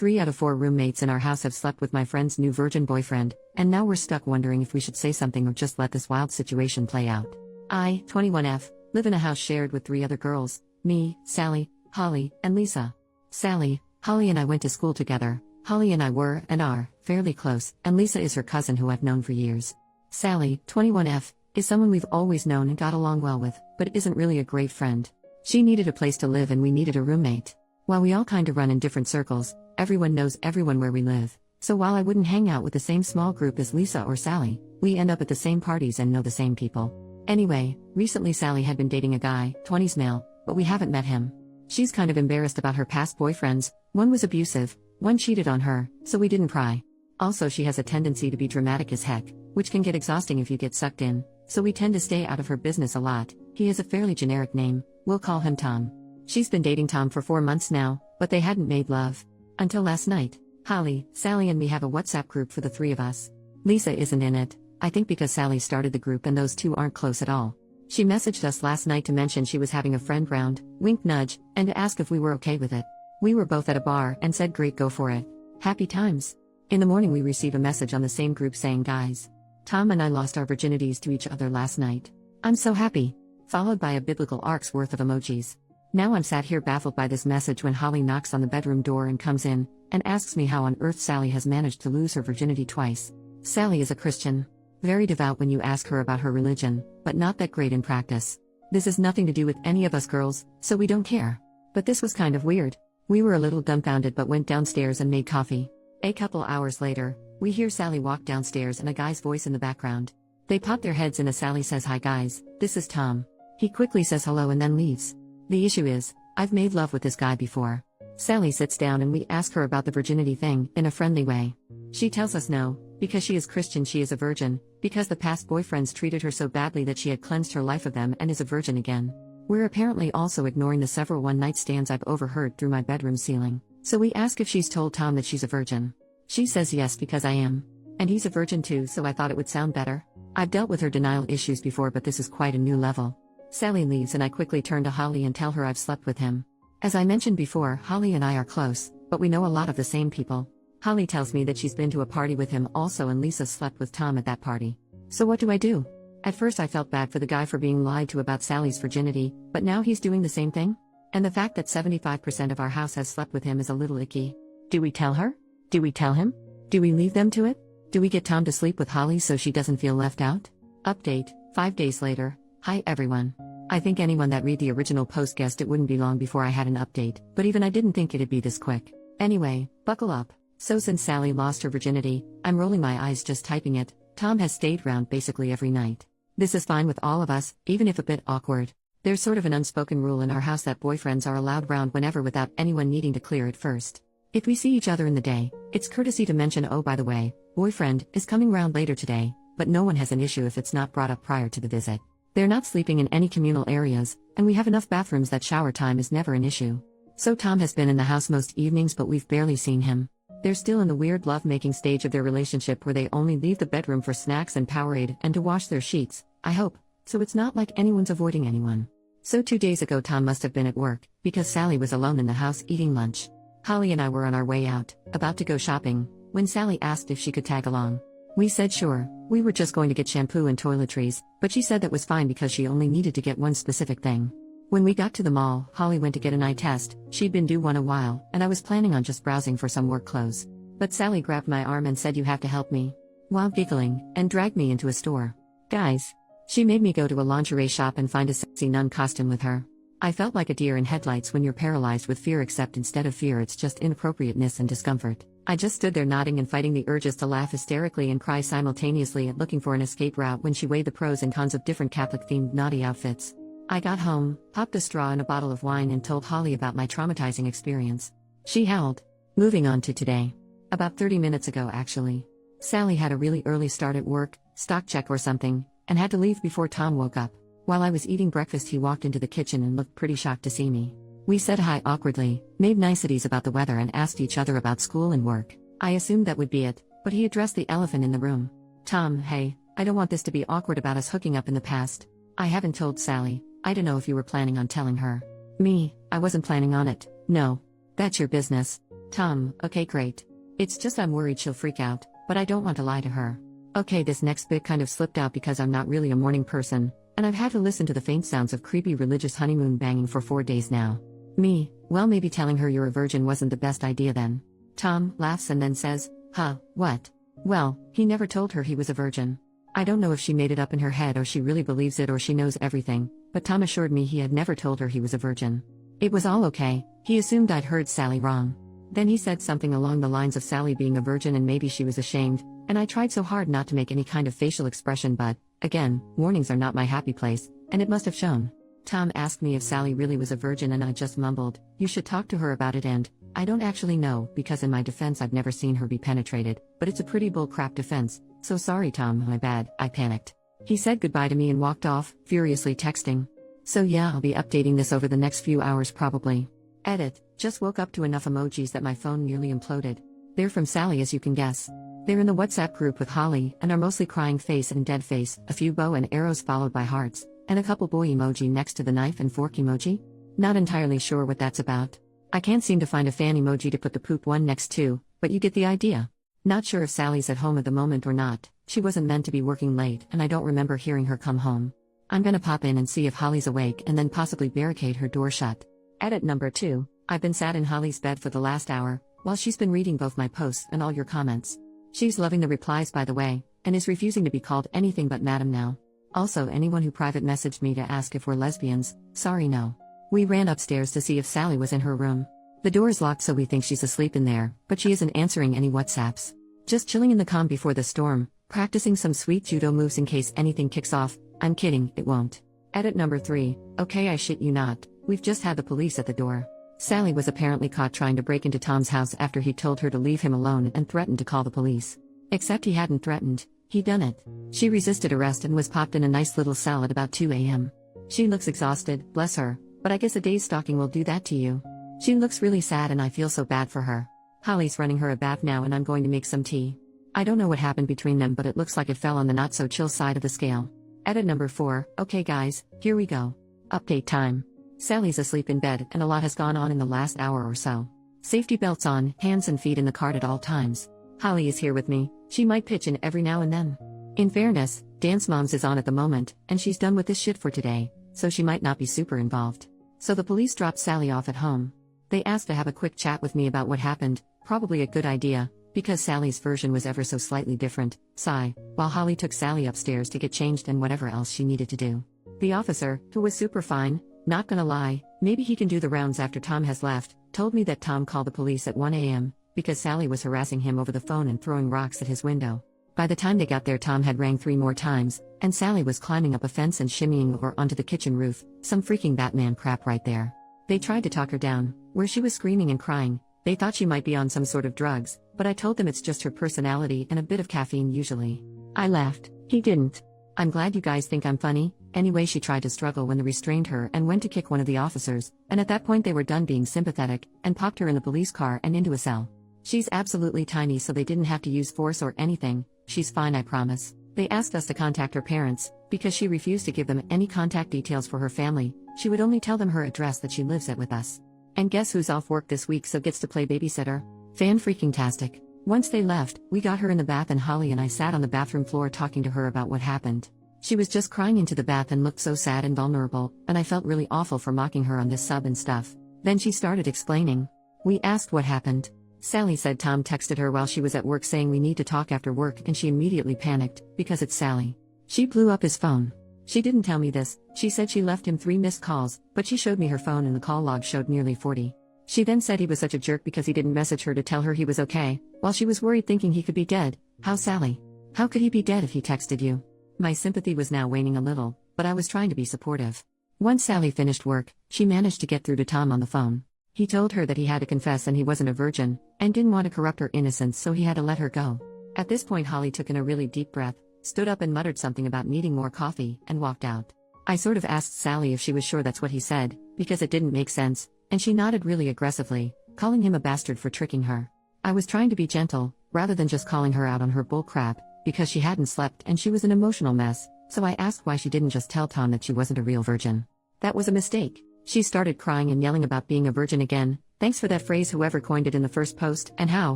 3 out of 4 roommates in our house have slept with my friend's new virgin boyfriend, and now we're stuck wondering if we should say something or just let this wild situation play out. I, 21F, live in a house shared with 3 other girls, me, Sally, Holly, and Lisa. Sally, Holly and I went to school together. Holly and I were, and are, fairly close, and Lisa is her cousin who I've known for years. Sally, 21F, is someone we've always known and got along well with, but isn't really a great friend. She needed a place to live and we needed a roommate. While we all kinda run in different circles, everyone knows everyone where we live. So while I wouldn't hang out with the same small group as Lisa or Sally, we end up at the same parties and know the same people. Anyway, recently Sally had been dating a guy, 20s male, but we haven't met him. She's kind of embarrassed about her past boyfriends, one was abusive, one cheated on her, so we didn't pry. Also she has a tendency to be dramatic as heck, which can get exhausting if you get sucked in, so we tend to stay out of her business a lot. He has a fairly generic name, we'll call him Tom. She's been dating Tom for 4 months now, but they hadn't made love. Until last night. Holly, Sally and me have a WhatsApp group for the 3 of us. Lisa isn't in it, I think because Sally started the group and those 2 aren't close at all. She messaged us last night to mention she was having a friend round, wink nudge, and to ask if we were okay with it. We were both at a bar and said great, go for it. Happy times. In the morning we receive a message on the same group saying, guys, Tom and I lost our virginities to each other last night. I'm so happy. Followed by a biblical arc's worth of emojis. Now I'm sat here baffled by this message when Holly knocks on the bedroom door and comes in, and asks me how on earth Sally has managed to lose her virginity twice. Sally is a Christian. Very devout when you ask her about her religion, but not that great in practice. This has nothing to do with any of us girls, so we don't care. But this was kind of weird. We were a little dumbfounded but went downstairs and made coffee. A couple hours later, we hear Sally walk downstairs and a guy's voice in the background. They pop their heads in as Sally says, hi guys, this is Tom. He quickly says hello and then leaves. The issue is, I've made love with this guy before. Sally sits down and we ask her about the virginity thing, in a friendly way. She tells us no, because she is Christian she is a virgin, because the past boyfriends treated her so badly that she had cleansed her life of them and is a virgin again. We're apparently also ignoring the several one-night stands I've overheard through my bedroom ceiling, so we ask if she's told Tom that she's a virgin. She says yes because I am. And he's a virgin too, so I thought it would sound better. I've dealt with her denial issues before but this is quite a new level. Sally leaves and I quickly turn to Holly and tell her I've slept with him. As I mentioned before, Holly and I are close, but we know a lot of the same people. Holly tells me that she's been to a party with him also and Lisa slept with Tom at that party. So what do I do? At first I felt bad for the guy for being lied to about Sally's virginity, but now he's doing the same thing? And the fact that 75% of our house has slept with him is a little icky. Do we tell her? Do we tell him? Do we leave them to it? Do we get Tom to sleep with Holly so she doesn't feel left out? Update, 5 days later. Hi everyone. I think anyone that read the original post guessed it wouldn't be long before I had an update, but even I didn't think it'd be this quick. Anyway, buckle up. So since Sally lost her virginity, I'm rolling my eyes just typing it, Tom has stayed round basically every night. This is fine with all of us, even if a bit awkward. There's sort of an unspoken rule in our house that boyfriends are allowed round whenever without anyone needing to clear it first. If we see each other in the day, it's courtesy to mention, oh by the way, boyfriend is coming round later today, but no one has an issue if it's not brought up prior to the visit. They're not sleeping in any communal areas, and we have enough bathrooms that shower time is never an issue. So Tom has been in the house most evenings but we've barely seen him. They're still in the weird love-making stage of their relationship where they only leave the bedroom for snacks and Powerade and to wash their sheets, I hope, so it's not like anyone's avoiding anyone. So 2 days ago Tom must have been at work, because Sally was alone in the house eating lunch. Holly and I were on our way out, about to go shopping, when Sally asked if she could tag along. We said sure, we were just going to get shampoo and toiletries, but she said that was fine because she only needed to get one specific thing. When we got to the mall, Holly went to get an eye test, she'd been due one a while, and I was planning on just browsing for some work clothes. But Sally grabbed my arm and said you have to help me. While giggling, and dragged me into a store. Guys. She made me go to a lingerie shop and find a sexy nun costume with her. I felt like a deer in headlights when you're paralyzed with fear, except instead of fear it's just inappropriateness and discomfort. I just stood there nodding and fighting the urges to laugh hysterically and cry simultaneously at looking for an escape route when she weighed the pros and cons of different Catholic-themed naughty outfits. I got home, popped a straw in a bottle of wine and told Holly about my traumatizing experience. She howled. Moving on to today. About 30 minutes ago actually. Sally had a really early start at work, stock check or something, and had to leave before Tom woke up. While I was eating breakfast he walked into the kitchen and looked pretty shocked to see me. We said hi awkwardly, made niceties about the weather and asked each other about school and work. I assumed that would be it, but he addressed the elephant in the room. Tom, hey, I don't want this to be awkward about us hooking up in the past. I haven't told Sally, I don't know if you were planning on telling her. Me, I wasn't planning on it, no. That's your business. Tom, okay, great. It's just I'm worried she'll freak out, but I don't want to lie to her. Okay, this next bit kind of slipped out because I'm not really a morning person, and I've had to listen to the faint sounds of creepy religious honeymoon banging for 4 days now. Me, well, maybe telling her you're a virgin wasn't the best idea then. Tom laughs and then says, huh, what? Well, he never told her he was a virgin. I don't know if she made it up in her head or she really believes it or she knows everything, but Tom assured me he had never told her he was a virgin. It was all okay, he assumed I'd heard Sally wrong. Then he said something along the lines of Sally being a virgin and maybe she was ashamed, and I tried so hard not to make any kind of facial expression but, again, mornings are not my happy place, and it must have shown. Tom asked me if Sally really was a virgin and I just mumbled, you should talk to her about it and, I don't actually know because in my defense I've never seen her be penetrated, but it's a pretty bullcrap defense, so sorry Tom, my bad, I panicked. He said goodbye to me and walked off, furiously texting. So yeah, I'll be updating this over the next few hours probably. Edit, just woke up to enough emojis that my phone nearly imploded. They're from Sally as you can guess. They're in the WhatsApp group with Holly and are mostly crying face and dead face, a few bow and arrows followed by hearts, and a couple boy emoji next to the knife and fork emoji. Not entirely sure what that's about. I can't seem to find a fan emoji to put the poop one next to, but you get the idea. Not sure if Sally's at home at the moment or not, she wasn't meant to be working late and I don't remember hearing her come home. I'm gonna pop in and see if Holly's awake and then possibly barricade her door shut. Edit number 2, I've been sat in Holly's bed for the last hour, while she's been reading both my posts and all your comments. She's loving the replies by the way, and is refusing to be called anything but madam now. Also anyone who private messaged me to ask if we're lesbians, sorry no. We ran upstairs to see if Sally was in her room. The door is locked so we think she's asleep in there, but she isn't answering any WhatsApps. Just chilling in the calm before the storm, practicing some sweet judo moves in case anything kicks off. I'm kidding, it won't. Edit number 3, okay I shit you not, we've just had the police at the door. Sally was apparently caught trying to break into Tom's house after he told her to leave him alone and threatened to call the police. Except he hadn't threatened, he'd done it. She resisted arrest and was popped in a nice little cell at about 2 a.m. She looks exhausted, bless her, but I guess a day's stalking will do that to you. She looks really sad and I feel so bad for her. Holly's running her a bath now and I'm going to make some tea. I don't know what happened between them but it looks like it fell on the not so chill side of the scale. Edit number 4, okay guys, here we go. Update time. Sally's asleep in bed and a lot has gone on in the last hour or so. Safety belts on, hands and feet in the cart at all times. Holly is here with me, she might pitch in every now and then. In fairness, Dance Moms is on at the moment, and she's done with this shit for today, so she might not be super involved. So the police dropped Sally off at home. They asked to have a quick chat with me about what happened, probably a good idea, because Sally's version was ever so slightly different, sigh, while Holly took Sally upstairs to get changed and whatever else she needed to do. The officer, who was super fine, not gonna lie, maybe he can do the rounds after Tom has left, told me that Tom called the police at 1 a.m., because Sally was harassing him over the phone and throwing rocks at his window. By the time they got there Tom had rang 3 more times, and Sally was climbing up a fence and shimmying over onto the kitchen roof, some freaking Batman crap right there. They tried to talk her down, where she was screaming and crying, they thought she might be on some sort of drugs, but I told them it's just her personality and a bit of caffeine usually. I laughed, he didn't. I'm glad you guys think I'm funny. Anyway, she tried to struggle when they restrained her and went to kick one of the officers, and at that point they were done being sympathetic, and popped her in the police car and into a cell. She's absolutely tiny so they didn't have to use force or anything, she's fine I promise. They asked us to contact her parents, because she refused to give them any contact details for her family, she would only tell them her address that she lives at with us. And guess who's off work this week so gets to play babysitter? Fan-freaking-tastic. Once they left, we got her in the bath and Holly and I sat on the bathroom floor talking to her about what happened. She was just crying into the bath and looked so sad and vulnerable, and I felt really awful for mocking her on this sub and stuff. Then she started explaining. We asked what happened. Sally said Tom texted her while she was at work saying we need to talk after work and she immediately panicked, because it's Sally. She blew up his phone. She didn't tell me this, she said she left him 3 missed calls, but she showed me her phone and the call log showed nearly 40. She then said he was such a jerk because he didn't message her to tell her he was okay, while she was worried thinking he could be dead. How Sally? How could he be dead if he texted you? My sympathy was now waning a little, but I was trying to be supportive. Once Sally finished work, she managed to get through to Tom on the phone. He told her that he had to confess and he wasn't a virgin, and didn't want to corrupt her innocence so he had to let her go. At this point Holly took in a really deep breath, stood up and muttered something about needing more coffee, and walked out. I sort of asked Sally if she was sure that's what he said, because it didn't make sense, and she nodded really aggressively, calling him a bastard for tricking her. I was trying to be gentle, rather than just calling her out on her bull crap, because she hadn't slept and she was an emotional mess, so I asked why she didn't just tell Tom that she wasn't a real virgin. That was a mistake. She started crying and yelling about being a virgin again, Thanks for that phrase, whoever coined it in the first post, and how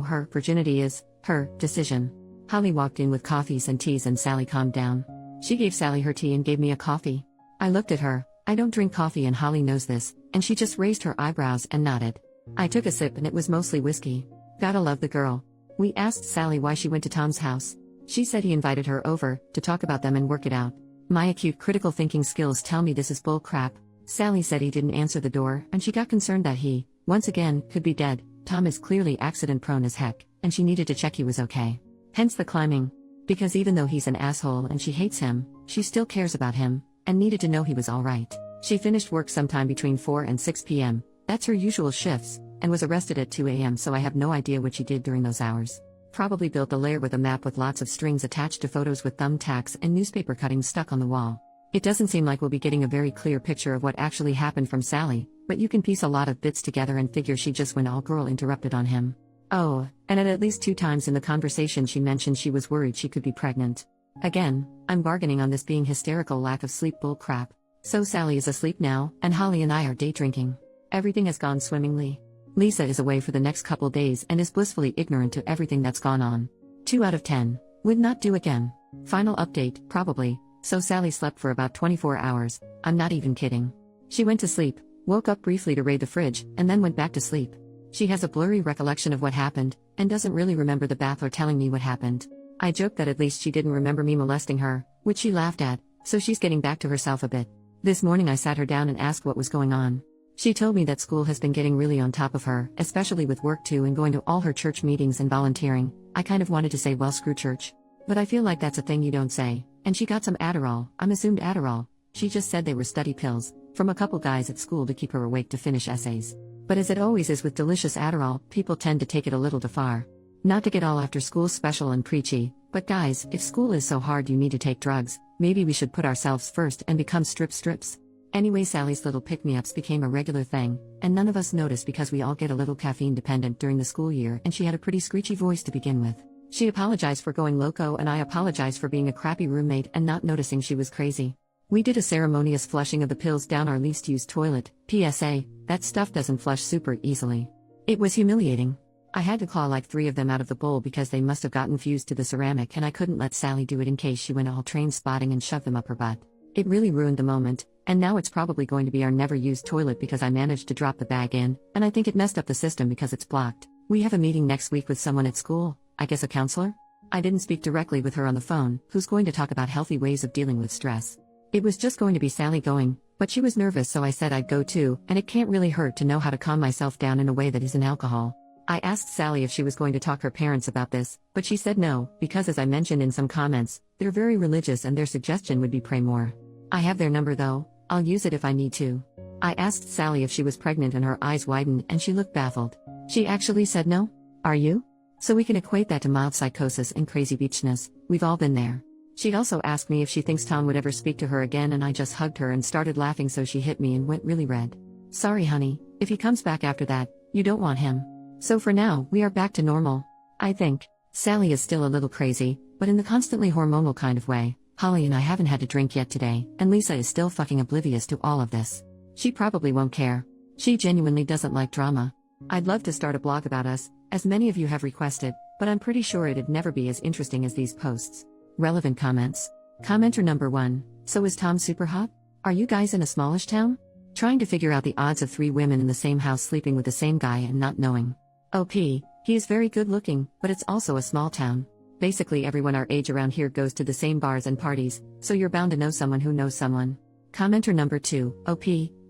her virginity is her decision. Holly walked in with coffees and teas and Sally calmed down. She gave Sally her tea and gave me a coffee. I looked at her. I don't drink coffee and Holly knows this, and she just raised her eyebrows and nodded. I took a sip and it was mostly whiskey. Gotta love the girl. We asked Sally why she went to Tom's house. She said he invited her over to talk about them and work it out. My acute critical thinking skills tell me this is bull crap. Sally said he didn't answer the door and she got concerned that he, once again, could be dead. Tom is clearly accident prone as heck, and she needed to check he was okay. Hence the climbing. Because even though he's an asshole and she hates him, she still cares about him, and needed to know he was alright. She finished work sometime between 4 and 6 p.m., that's her usual shifts, and was arrested at 2 a.m. so I have no idea what she did during those hours. Probably built a lair with a map with lots of strings attached to photos with thumbtacks and newspaper cuttings stuck on the wall. It doesn't seem like we'll be getting a very clear picture of what actually happened from Sally, but you can piece a lot of bits together and figure she just went all girl interrupted on him. Oh, and at least 2 times in the conversation she mentioned she was worried she could be pregnant. Again, I'm bargaining on this being hysterical lack of sleep bull crap. So Sally is asleep now, and Holly and I are day drinking. Everything has gone swimmingly. Lisa is away for the next couple days and is blissfully ignorant to everything that's gone on. 2 out of 10. Would not do again. Final update, probably. So Sally slept for about 24 hours, I'm not even kidding. She went to sleep, woke up briefly to raid the fridge, and then went back to sleep. She has a blurry recollection of what happened, and doesn't really remember the bath or telling me what happened. I joked that at least she didn't remember me molesting her, which she laughed at, so she's getting back to herself a bit. This morning I sat her down and asked what was going on. She told me that school has been getting really on top of her, especially with work too and going to all her church meetings and volunteering. I kind of wanted to say, well, screw church. But I feel like that's a thing you don't say. And she got some Adderall, I'm assumed Adderall. She just said they were study pills, from a couple guys at school to keep her awake to finish essays. But as it always is with delicious Adderall, people tend to take it a little too far. Not to get all after school special and preachy, but guys, if school is so hard you need to take drugs, maybe we should put ourselves first and become strips. Anyway, Sally's little pick-me-ups became a regular thing, and none of us noticed because we all get a little caffeine dependent during the school year, and she had a pretty screechy voice to begin with. She apologized for going loco and I apologized for being a crappy roommate and not noticing she was crazy. We did a ceremonious flushing of the pills down our least used toilet. PSA, that stuff doesn't flush super easily. It was humiliating. I had to claw like 3 of them out of the bowl because they must have gotten fused to the ceramic and I couldn't let Sally do it in case she went all train spotting and shoved them up her butt. It really ruined the moment, and now it's probably going to be our never used toilet because I managed to drop the bag in, and I think it messed up the system because it's blocked. We have a meeting next week with someone at school, I guess a counselor? I didn't speak directly with her on the phone, who's going to talk about healthy ways of dealing with stress. It was just going to be Sally going, but she was nervous so I said I'd go too, and it can't really hurt to know how to calm myself down in a way that isn't alcohol. I asked Sally if she was going to talk her parents about this, but she said no, because as I mentioned in some comments, they're very religious and their suggestion would be pray more. I have their number though, I'll use it if I need to. I asked Sally if she was pregnant and her eyes widened and she looked baffled. She actually said no? Are you? So we can equate that to mild psychosis and crazy beachness, we've all been there. She also asked me if she thinks Tom would ever speak to her again and I just hugged her and started laughing so she hit me and went really red. Sorry honey, if he comes back after that, you don't want him. So for now, we are back to normal. I think. Sally is still a little crazy, but in the constantly hormonal kind of way. Holly and I haven't had a drink yet today, and Lisa is still fucking oblivious to all of this. She probably won't care. She genuinely doesn't like drama. I'd love to start a blog about us, as many of you have requested, but I'm pretty sure it'd never be as interesting as these posts. Relevant comments. Commenter number 1, so is Tom super hot? Are you guys in a smallish town? Trying to figure out the odds of 3 women in the same house sleeping with the same guy and not knowing. OP, he is very good looking, but it's also a small town. Basically everyone our age around here goes to the same bars and parties, so you're bound to know someone who knows someone. Commenter number 2, OP,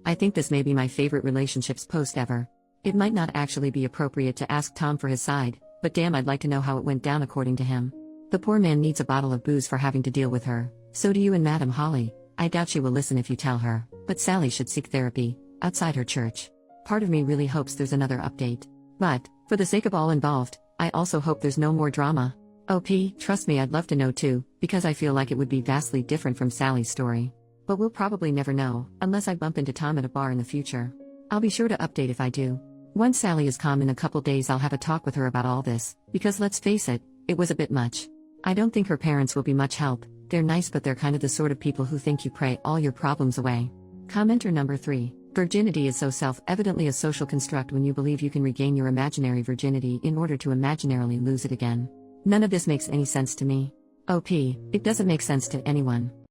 I think this may be my favorite relationships post ever. It might not actually be appropriate to ask Tom for his side, but damn I'd like to know how it went down according to him. The poor man needs a bottle of booze for having to deal with her, so do you and Madam Holly. I doubt she will listen if you tell her, but Sally should seek therapy, outside her church. Part of me really hopes there's another update. But, for the sake of all involved, I also hope there's no more drama. OP, trust me I'd love to know too, because I feel like it would be vastly different from Sally's story. But we'll probably never know, unless I bump into Tom at a bar in the future. I'll be sure to update if I do. Once Sally is calm in a couple days I'll have a talk with her about all this, because let's face it, it was a bit much. I don't think her parents will be much help, they're nice but they're kind of the sort of people who think you pray all your problems away. Commenter number 3, Virginity is so self-evidently a social construct when you believe you can regain your imaginary virginity in order to imaginarily lose it again. None of this makes any sense to me. OP, it doesn't make sense to anyone.